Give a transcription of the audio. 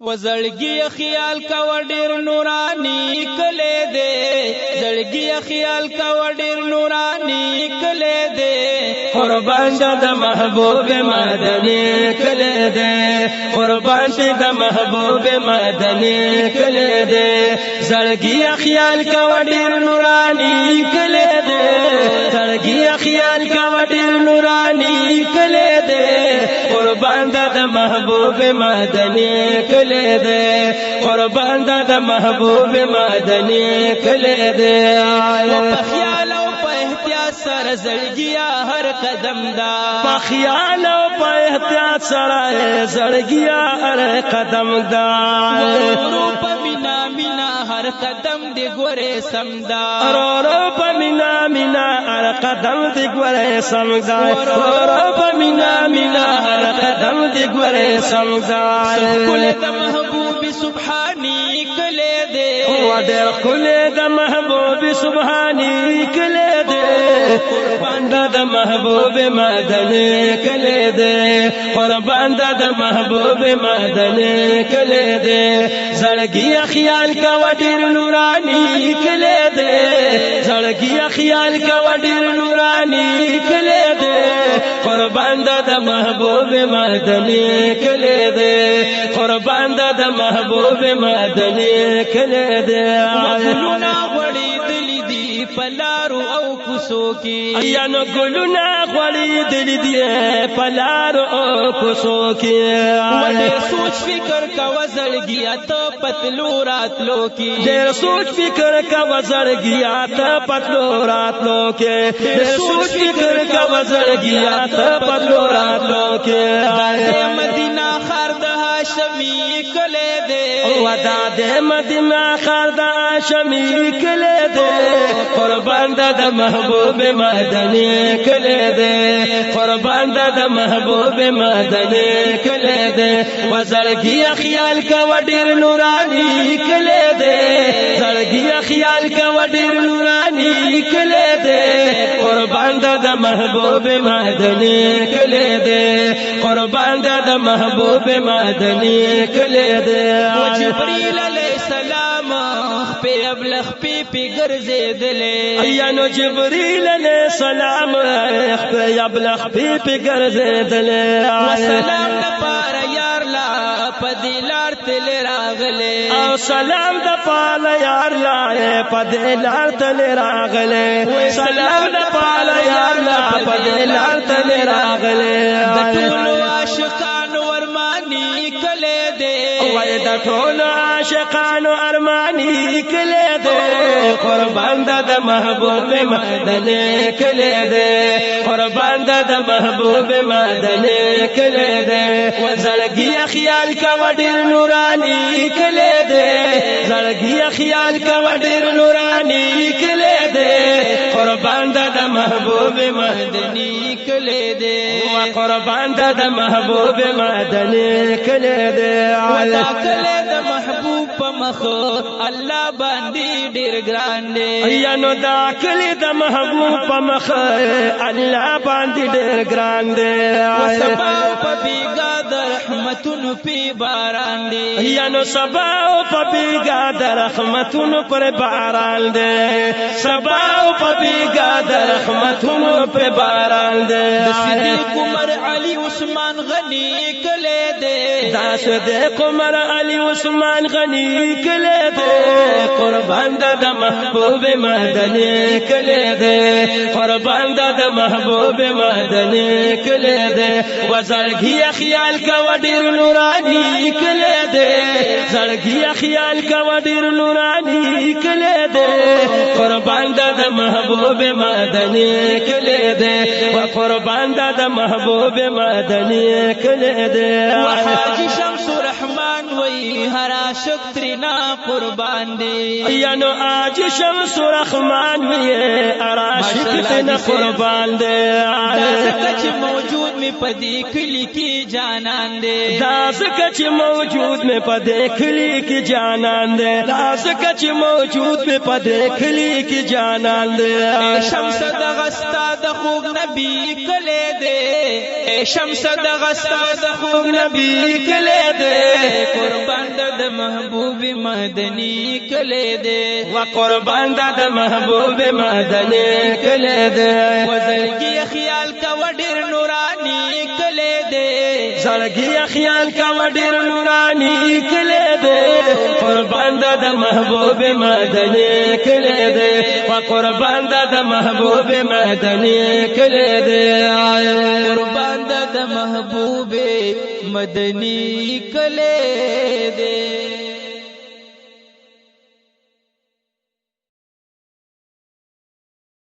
وزړګي خیال کا وډیر نورانی کله دے زړګي خیال کا وډیر نورانی کله دے قربان د محبوب مدني کله دے قربان د محبوب مدني کله دے زړګي خیال کا وډیر نورانی کله دے زړګي خیال کا وډیر نورانی کله دے قربان د محبوب مدني کله دے قربان د محبوب مدني کله دے په خیال او په احتیاط سره زړګیا هر قدم دا په خیال او په احتیاط سره زړګیا هر قدم دا ورو په مینا مینا هر قدم دی ګوره سمدا ورو په مینا مینا هر قدم دی ګوره سمدا ورو په مینا مینا هر قدم دی ګوره سمدا کله د محبوب سبحانی کله دے و ډېر کله د محبوب سبحانی کله دے قربان د محبوب مدني کله دے قربان د محبوب مدني کله دے زړګي خیال کا وډیر نورانی کله دے زړګي خیال کا وډیر نورانی کله دے قربان د محبوب مدني کله دے قربان د محبوب مدني کله دے ګلونا غړي دلی دی پلارو او کوسو کی یا نو ګلونا غړي دلی دی پلارو او کوسو کی ولې سوچ فکر کا وزړګیا ته پتلو راتلو کی ډېر سوچ فکر کا وزړګیا ته پتلو راتلو کی ډېر سوچ فکر کا وزړګیا ته پتلو راتلو کی مدینہ خار د هاشمی کله دے ودا دے مدینہ خار د هاشمی کله دے قربان د محبوب مدني کله دے قربان د محبوب مدني کله دے وزړګي خیال کا وډیر نورانی کله دے زړګي خیال کا وډیر نورانی کله دے قربان د محبوب مدني کله دے قربان د محبوب مدني کله دے جبريل علیہ السلام په ابلغ په ګرځیدلې یا نو جبريل علیہ السلام په ابلغ په ګرځیدلې والسلام د پاره یار لا پدلار تل راغله او سلام د پاله یار لا پدلار تل راغله سلام د پاله یار لا پدلار تل راغله د ټول عاشقانو ورمانی کله دے وای د ټول عاشقانو ارمانی کله دے قربان د محبوب مدني کله دے قربان د محبوب مدني کله دے زړګي خیال کا وډیر نورانی کله دے زړګي خیال کا وډیر نورانی کله دے قربان د محبوب مدني کله دے قربان د محبوب مدني کله دے ودا کله د محبوب په مخ الله باندې ډیر ګران دی یا نو دا کله د محبوب په مخ الله باندې ډیر ګران دی سبا په بیګا د رحمتونو په باران دی یا نو سبا په بیګا د رحمتونو پر باران دی سبا په بیګا د رحمتونو پر باران دی صدیق عمر علی عثمان غنی کله دے دا صدیق عمر علی عثمان غنی کله دے قربان د محبوب مدني کله دے قربان د محبوب مدني کله دے وزړګي خیال کا وډیر نورانی کله دے زړګي خیال کا وډیر نورانی کله دے قربان د محبوب مدني کله دے قربان د محبوب مدني کله دے حاجی شمس الرحمن وی هر عاشق ترنا قربان دی یا نو آج شمس الرحمن وی هر عاشق ترنا قربان دی دا کچ موجود می پدی کلی کی جانان دی دا کچ موجود می پدی کلی کی جانان دی دا کچ موجود می پدی کلی کی جانان دی شمس د غستا د خوب نبی کله دے شمس د غستا د خوب نبی کله دے قربان محبوب مدنی کلی دے و قربان د محبوب مدنی کلی دے وزلگی خیال کا وڈر نورانی کلی دے زړګي خیال کا وډیر نورانی کلی دے قربان د محبوب مدنی کلی دے و قربان د محبوب مدنی کلی دے قربان د محبوب مدنی کلی دے